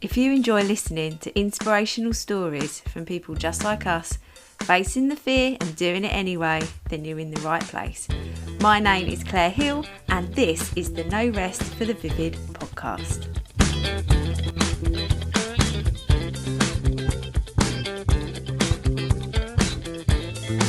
If you enjoy listening to inspirational stories from people just like us, facing the fear and doing it anyway, then you're in the right place. My name is Claire Hill, and this is the No Rest for the Vivid podcast.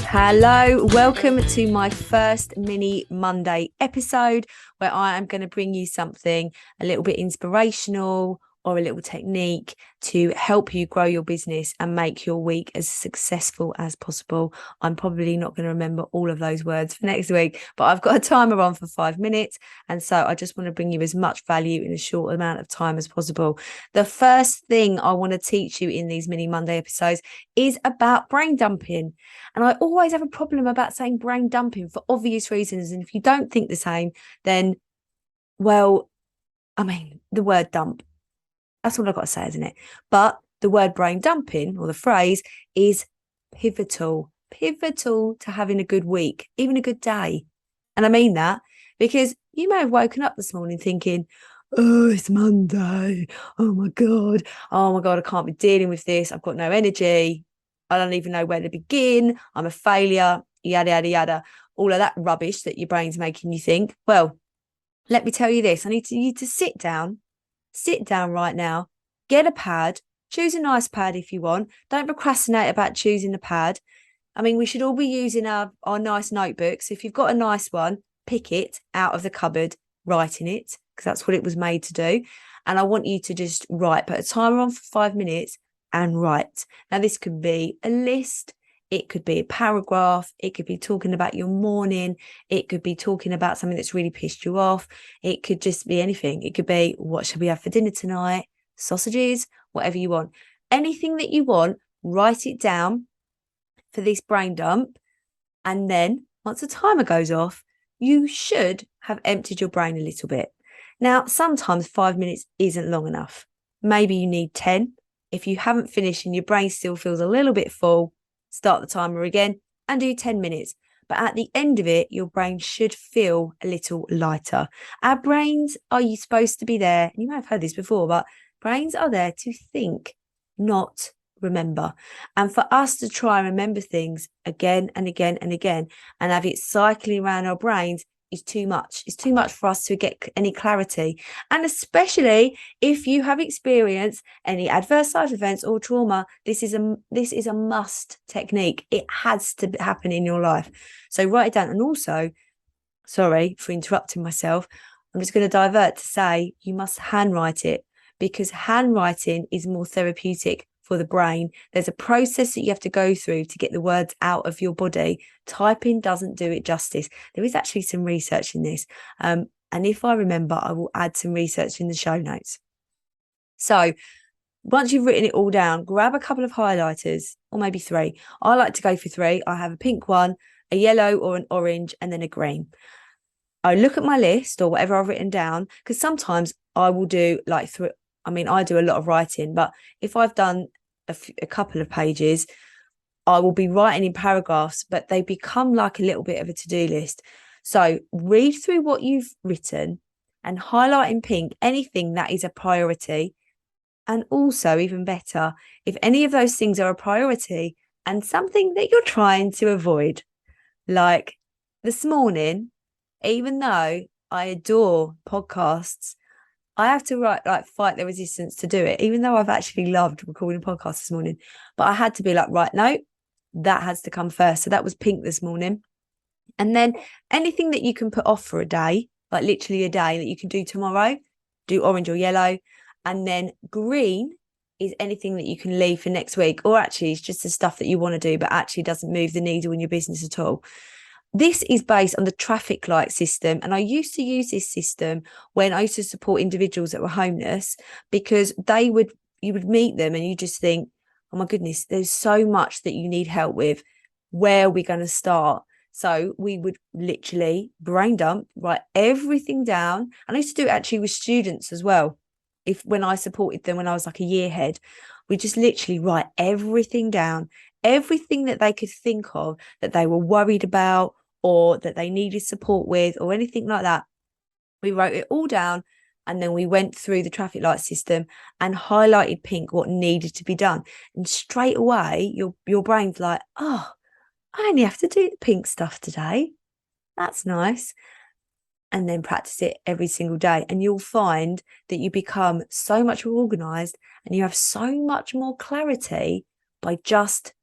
Hello, welcome to my first mini Monday episode where I am going to bring you something a little bit inspirational or a little technique to help you grow your business and make your week as successful as possible. I'm probably not going to remember all of those words for next week, but I've got a timer on for 5 minutes. And so I just want to bring you as much value in a short amount of time as possible. The first thing I want to teach you in these mini Monday episodes is about brain dumping. And I always have a problem about saying brain dumping for obvious reasons. And if you don't think the same, then, the word dump. That's all I've got to say, isn't it? But the word brain dumping, or the phrase, is pivotal to having a good week, even a good day. And I mean that because you may have woken up this morning thinking, oh, it's Monday. Oh my God, I can't be dealing with this. I've got no energy. I don't even know where to begin. I'm a failure, yada, yada, yada. All of that rubbish that your brain's making you think. Well, let me tell you this. I need you to sit down right now, get a pad, choose a nice pad if you want. Don't procrastinate about choosing a pad. I mean, we should all be using our nice notebooks. If you've got a nice one, pick it out of the cupboard, write in it, because that's what it was made to do. And I want you to just write, put a timer on for 5 minutes and write. Now, this could be a list. It could be a paragraph. It could be talking about your morning. It could be talking about something that's really pissed you off. It could just be anything. It could be, what should we have for dinner tonight? Sausages, whatever you want. Anything that you want, write it down for this brain dump. And then once the timer goes off, you should have emptied your brain a little bit. Now, sometimes 5 minutes isn't long enough. Maybe you need 10. If you haven't finished and your brain still feels a little bit full, start the timer again and do 10 minutes. But at the end of it, your brain should feel a little lighter. Our brains are supposed to be there. You might have heard this before, but brains are there to think, not remember. And for us to try and remember things again and again and again and have it cycling around our brains is too much. It's too much for us to get any clarity. And especially if you have experienced any adverse life events or trauma, this is a must technique. It has to happen in your life. So write it down. And also, sorry for interrupting myself, I'm just going to divert to say you must handwrite it, because handwriting is more therapeutic for the brain. There's a process that you have to go through to get the words out of your body. Typing doesn't do it justice. There is actually some research in this. And if I remember, I will add some research in the show notes. So once you've written it all down, grab a couple of highlighters, or maybe 3. I like to go for 3. I have a pink one, a yellow or an orange, and then a green. I look at my list or whatever I've written down, because sometimes I will do I do a lot of writing, but if I've done a couple of pages, I will be writing in paragraphs, but they become like a little bit of a to-do list. So read through what you've written and highlight in pink anything that is a priority. And also, even better, if any of those things are a priority and something that you're trying to avoid. Like this morning, even though I adore podcasts, I have to fight the resistance to do it, even though I've actually loved recording podcasts this morning. But I had to be like, right, no, that has to come first. So that was pink this morning. And then anything that you can put off for a day, like literally a day that you can do tomorrow, do orange or yellow. And then green is anything that you can leave for next week, or actually it's just the stuff that you want to do, but actually doesn't move the needle in your business at all. This is based on the traffic light system. And I used to use this system when I used to support individuals that were homeless, because you would meet them and you just think, oh my goodness, there's so much that you need help with. Where are we going to start? So we would literally brain dump, write everything down. And I used to do it actually with students as well. When I supported them when I was like a year head, we just literally write everything down, everything that they could think of that they were worried about or that they needed support with or anything like that. We wrote it all down And then we went through the traffic light system and highlighted pink what needed to be done. And straight away, your brain's like, oh, I only have to do the pink stuff today. That's nice. And then practice it every single day. And you'll find that you become so much more organised and you have so much more clarity by just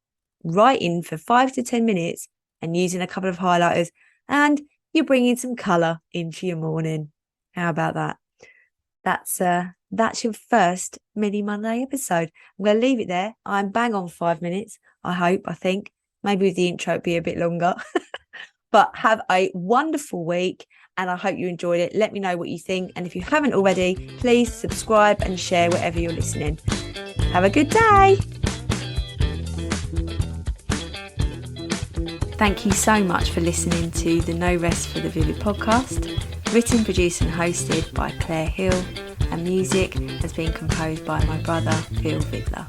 writing for 5 to 10 minutes and using a couple of highlighters, and you're bringing some colour into your morning. How about that? That's your first mini Monday episode. I'm going to leave it there. I'm bang on 5 minutes. I think. Maybe with the intro it'd be a bit longer. But have a wonderful week, and I hope you enjoyed it. Let me know what you think. And if you haven't already, please subscribe and share wherever you're listening. Have a good day. Thank you so much for listening to the No Rest for the Vivid podcast. Written, produced and hosted by Claire Hill, and music has been composed by my brother Phil Vidler.